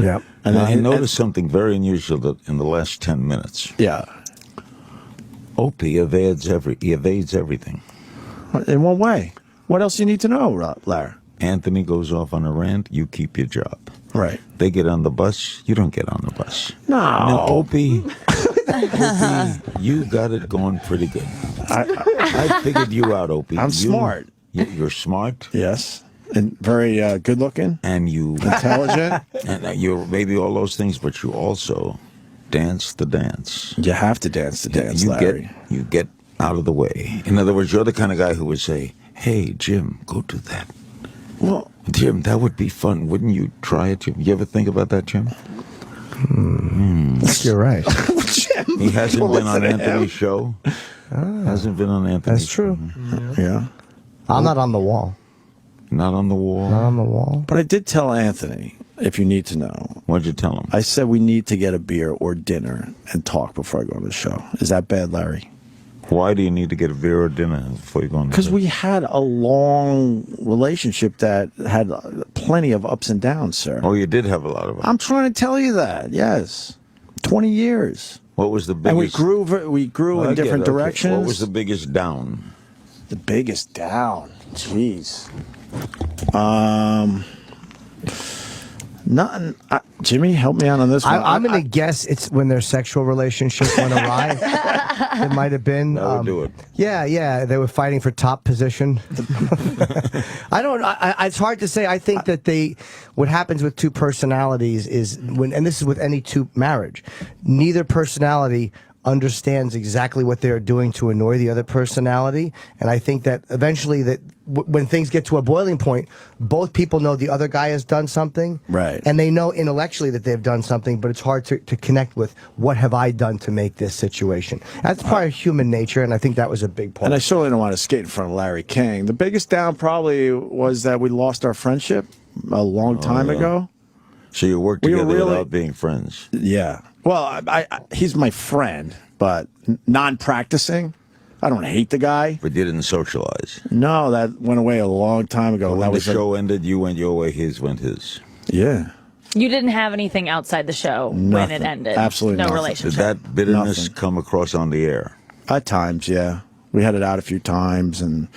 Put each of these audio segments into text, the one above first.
Yeah. And I noticed something very unusual that in the last 10 minutes. Yeah. Opie evades everything. In what way? What else do you need to know, Larry? Anthony goes off on a rant, you keep your job. Right. They get on the bus, you don't get on the bus. No. Now, Opie, you got it going pretty good. I figured you out, Opie. I'm smart. You're smart. Yes. And very good looking. And you... Intelligent. And you're maybe all those things, but you also dance the dance. You have to dance the dance, Larry. You get out of the way. In other words, you're the kind of guy who would say, hey, Jim, go do that. Well, Jim, that would be fun. Wouldn't you try it, Jim? You ever think about that, Jim? You're right. Jim, he hasn't been on Anthony's show. Hasn't been on Anthony's That's true. show. Yeah. I'm not on the wall. Not on the wall? Not on the wall. But I did tell Anthony, if you need to know. What'd you tell him? I said we need to get a beer or dinner and talk before I go on the show. Is that bad, Larry? Why do you need to get a beer or dinner before you go on the show? Because we had a long relationship that had plenty of ups and downs, sir. Oh, you did have a lot of them. I'm trying to tell you that, yes. 20 years. What was the biggest... And we grew in different directions. What was the biggest down? The biggest down? Jeez. Nothing. Jimmy, help me out on this one. I'm going to guess it's when their sexual relationship went awry. It might have been. That would do it. Yeah. They were fighting for top position. I don't. It's hard to say. I think that what happens with two personalities is and this is with any two marriage, neither personality understands exactly what they're doing to annoy the other personality, and I think that eventually when things get to a boiling point, both people know the other guy has done something, right? And they know intellectually that they've done something, but it's hard to connect with what have I done to make this situation. That's part of human nature, and I think that was a big part. And I certainly don't want to skate in front of Larry King. The biggest down probably was that we lost our friendship a long time ago. So you worked together without being friends? Yeah. Well, he's my friend, but non-practicing. I don't hate the guy. But you didn't socialize? No, that went away a long time ago. When the show ended, you went your way, his went his. Yeah. You didn't have anything outside the show when it ended? Absolutely no nothing. relationship? Did that bitterness come across on the air? At times, yeah. We had it out a few times, and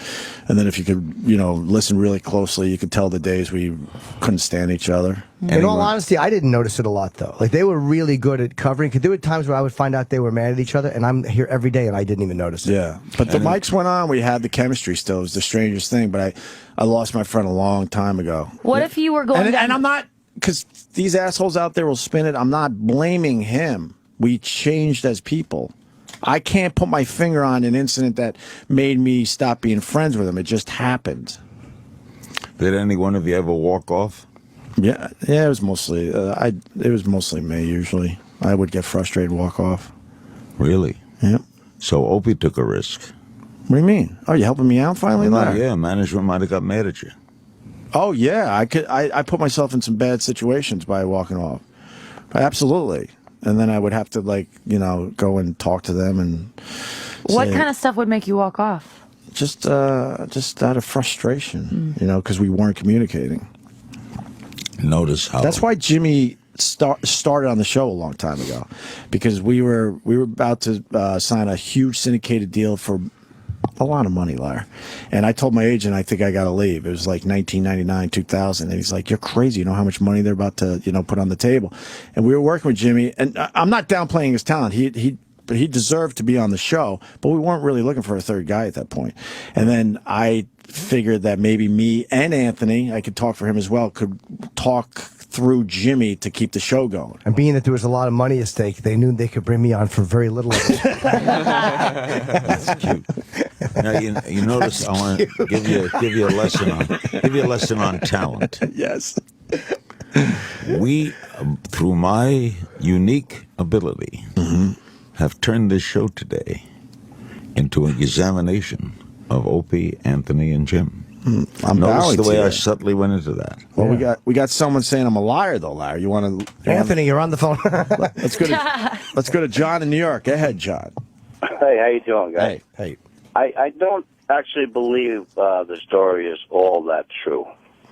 then if you could, listen really closely, you could tell the days we couldn't stand each other. In all honesty, I didn't notice it a lot, though. Like, they were really good at covering. Because there were times where I would find out they were mad at each other, and I'm here every day, and I didn't even notice it. Yeah, but the mics went on. We had the chemistry still. It was the strangest thing, but I lost my friend a long time ago. What if you were going and I'm not, because these assholes out there will spin it, I'm not blaming him. We changed as people. I can't put my finger on an incident that made me stop being friends with him. It just happened. Did any one of you ever walk off? Yeah. It was mostly me. Usually, I would get frustrated, walk off. Really? Yeah. So Opie took a risk. What do you mean? Oh, you helping me out finally, Larry? Yeah, management might have got mad at you. Oh yeah, I put myself in some bad situations by walking off. Absolutely. And then I would have to go and talk to them and. What kind of stuff would make you walk off? Just out of frustration, because we weren't communicating. Notice how. That's why Jimmy started on the show a long time ago, because we were about to sign a huge syndicated deal for a lot of money, Larry. And I told my agent, I think I got to leave. It was like 1999, 2000. And he's like, you're crazy. You know how much money they're about to, put on the table. And we were working with Jimmy. And I'm not downplaying his talent. But he deserved to be on the show. But we weren't really looking for a third guy at that point. And then I figured that maybe me and Anthony, I could talk for him as well, could talk through Jimmy to keep the show going. And being that there was a lot of money at stake, they knew they could bring me on for very little of it. That's cute. Now you notice I want to give you a lesson on talent. Yes. We, through my unique ability, have turned this show today into an examination of Opie, Anthony, and Jim. Notice the way I subtly went into that. Well, yeah. we got someone saying I'm a liar, though, Larry. You want to? Anthony, you're on the phone. Let's go to John in New York. Go ahead, John. Hey, how you doing, guys? Hey. I don't actually believe the story is all that true.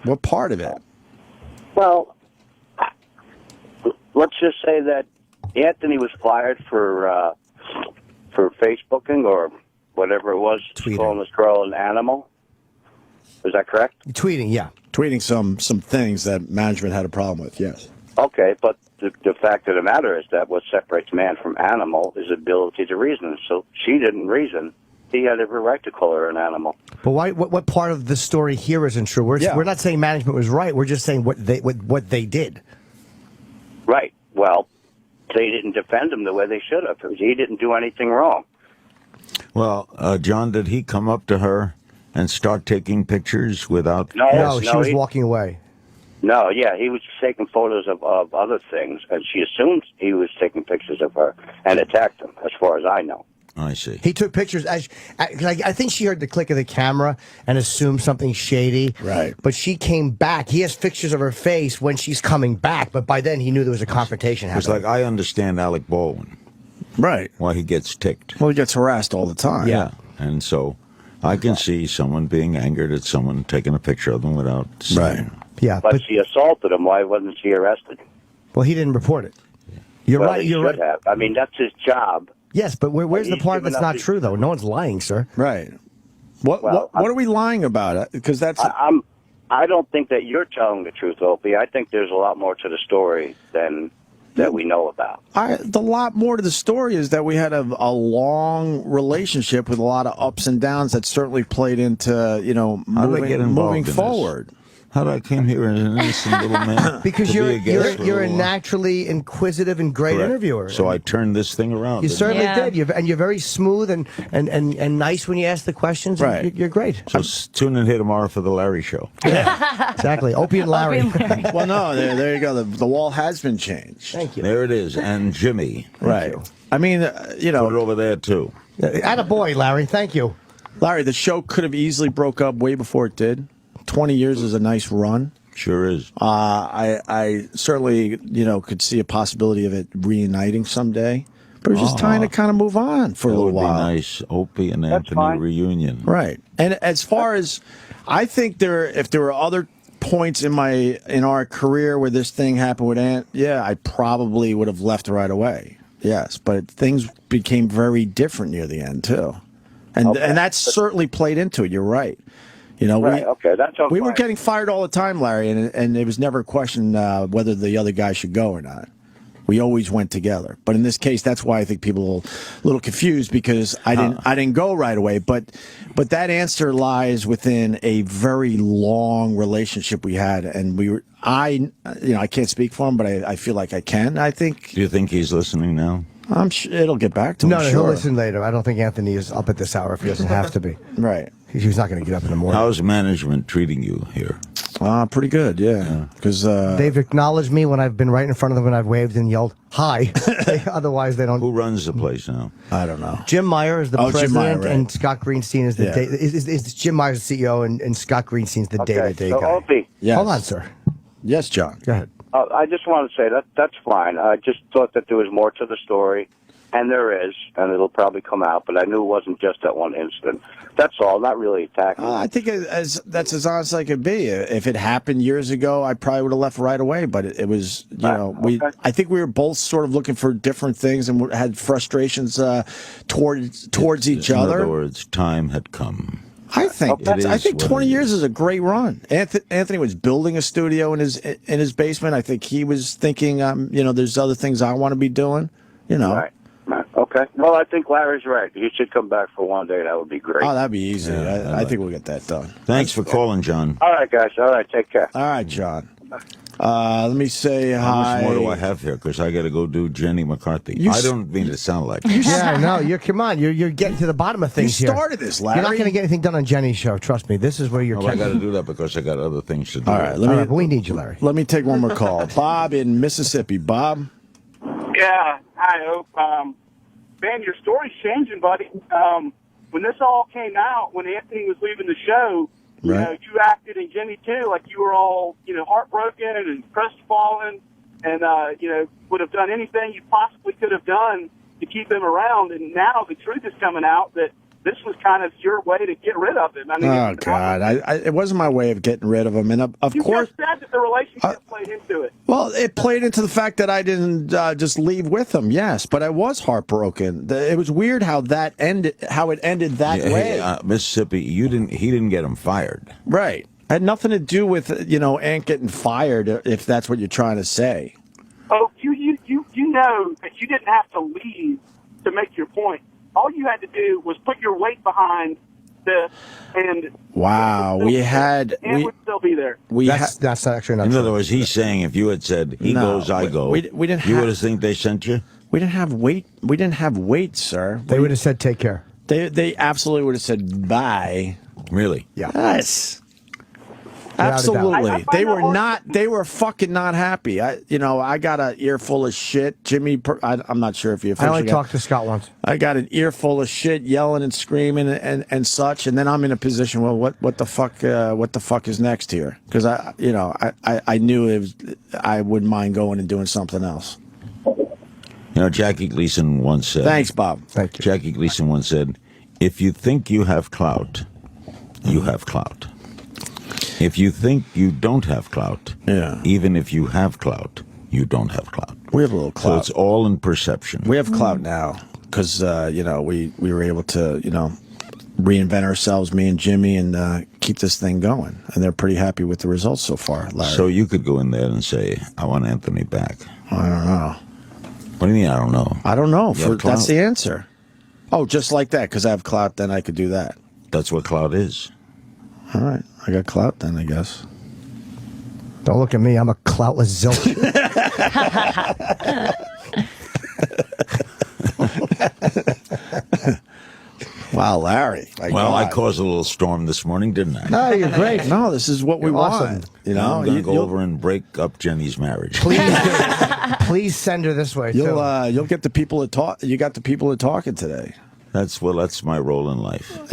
What part of it? Well, let's just say that Anthony was fired for Facebooking or whatever it was, Tweeting. calling this girl an animal. Is that correct? Tweeting, yeah. Tweeting some things that management had a problem with. Yes. Okay, but the fact of the matter is that what separates man from animal is ability to reason. So she didn't reason. He had every right to call her an animal. But why? What part of the story here isn't true? We're not saying management was right. We're just saying what they did. Right. Well, they didn't defend him the way they should have. He didn't do anything wrong. Well, John, did he come up to her and start taking pictures without... No, she was walking away. No, yeah, he was taking photos of other things, and she assumed he was taking pictures of her and attacked him, as far as I know. I see. He took pictures. I think she heard the click of the camera and assumed something shady. Right. But she came back. He has pictures of her face when she's coming back, but by then he knew there was a confrontation It's happening. like, I understand Alec Baldwin, Right. why he gets ticked. Well, he gets harassed all the time. Yeah. And so I can see someone being angered at someone taking a picture of them without saying. Right. Yeah, But she assaulted him. Why wasn't she arrested? well, he didn't report it. You're Well, right. he You're should right. have. I mean, that's his job. Yes, but where's the He's part given that's up not his- true, though? No one's lying, sir. Right. What are we lying about? Because that's I don't think that you're telling the truth, Opie. I think there's a lot more to the story than that we know about. the lot more to the story is that we had a long relationship with a lot of ups and downs that certainly played into How did I get involved moving in this? forward. How did I came here as an innocent little man? Because to be a guest for you're a little while? naturally inquisitive and great Correct. interviewer. So I turned this thing around. You didn't certainly Yeah. did. You're very smooth and nice when you ask the questions. and Right. You're great. I? So tune in here tomorrow for the Larry Show. Exactly. Opie and Larry. Opie and Larry. Well, no, there you go. The wall has been changed. Thank you. There it is. And Jimmy. Right. you. I mean, Put it over there, too. Attaboy, Larry. Thank you. Larry, the show could have easily broke up way before it did. 20 years is a nice run. Sure is. I certainly, could see a possibility of it reuniting someday. But it's just time to kind of move on for a That little would be while. nice. Opie and Anthony fine. reunion. Right. And as far as I think if there were other points in our career where this thing happened with Ant, yeah, I probably would have left right away. Yes, but things became very different near the end too. And that's certainly played into it. You're right. Right, okay, that's okay. we were getting fired all the time, Larry, and it was never a question whether the other guy should go or not. We always went together. But in this case, that's why I think people are a little confused because I didn't go right away. But that answer lies within a very long relationship we had, and I can't speak for him, but I feel like I can. I think Do you think he's listening now? I'm sure it'll get back to him. No, sure. he'll listen later. I don't think Anthony is up at this hour if he doesn't have to be. Right. He's not going to get up in the morning. How's management treating you here? Pretty good, yeah. Because They've acknowledged me when I've been right in front of them and I've waved and yelled, hi. Otherwise, they don't. Who runs the place now? I don't know. Jim Meyer is the Jim president, Meyer, right. and Scott Greenstein is the Yeah. is Jim Meyer's the CEO, and Scott Greenstein's the day-to-day so guy. Opie, Yes. Hold on, sir. Yes, John. Go ahead. I just want to say that's fine. I just thought that there was more to the story, and there is, and it'll probably come out, but I knew it wasn't just that one incident. That's all, not really attacking. I think that's as honest as I could be. If it happened years ago, I probably would have left right away. But it was, okay. I think we were both sort of looking for different things and had frustrations towards each In other. other words, time had come. I think It is I think what 20 it years is. is a great run. Anthony was building a studio in his basement. I think he was thinking, there's other things I want to be doing. Right. Okay. Well, I think Larry's right. He should come back for one day. That would be great. Oh, that'd be easy. Yeah, I think we'll get that done. Thanks for calling, John. All right, guys. All right. Take care. All right, John. Let me say How hi. much more do I have here? Because I got to go do Jenny McCarthy. I don't mean to sound like Yeah, no, come on. You're getting to the bottom of You things here. started this, Larry. You're not going to get anything done on Jenny's show. Trust me. This is where you're. Oh, I got to do that because I got other things to do. All right, All right, but we need you, Larry. Let me take one more call. Bob in Mississippi. Bob? Yeah, hi, Hope. Man, your story's changing, buddy. When this all came out, when Anthony was leaving the show, Right. you acted, and Jimmy too, like you were all, heartbroken and crestfallen, and would have done anything you possibly could have done to keep him around. And now the truth is coming out that this was kind of your way to get rid of him. I mean, Oh God, it wasn't my way of getting rid of him, and of you course, just said that the relationship played into it. well, it played into the fact that I didn't just leave with him. Yes, but I was heartbroken. It was weird how that ended, how it ended that way. Hey, Mississippi, he didn't get him fired. Right, had nothing to do with Ant getting fired. If that's what you're trying to say. Oh, you know that you didn't have to leave to make your point. All you had to do was put your weight behind this, and Wow, we would still be there. That's not actually not In true. other words, he's saying if you had said he goes, I go, we didn't you have- would have think they sent you. We didn't have weight. We didn't have weight, sir. They would have said, "Take care." They absolutely would have said bye. Really? Yeah. Yes. Without a doubt. Absolutely. I find They that were hard not. They were fucking not happy. I got an earful of shit. Jimmy, I'm not sure if you. I only talked to Scott once. I got an earful of shit, yelling and screaming and such, and then I'm in a position. Well, what the fuck is next here? Because I knew I wouldn't mind going and doing something else. Jackie Gleason once said. Thanks, Bob. Thank you. Jackie Gleason once said, "If you think you have clout, you have clout. If you think you don't have clout, Yeah. even if you have clout, you don't have clout. We have a little So clout. it's all in perception." We have clout now because we were able to reinvent ourselves, me and Jimmy, and keep this thing going. And they're pretty happy with the results so far, Larry. So you could go in there and say, "I want Anthony back." I don't know. What do you mean? I don't know. I don't know. You have clout? That's the answer. Oh, just like that, because I have clout, then I could do that. That's what clout is. All right, I got clout then, I guess. Don't look at me. I'm a cloutless zilch. Wow, Larry. My Well, I God. caused a little storm this morning, didn't I? No, you're great. No, this is what we You're want. awesome. Now I'm going to go you'll- over and break up Jenny's marriage. Please do. Please send her this way, too. You'll get the people to talk. You got the people to talking today. That's my role in life.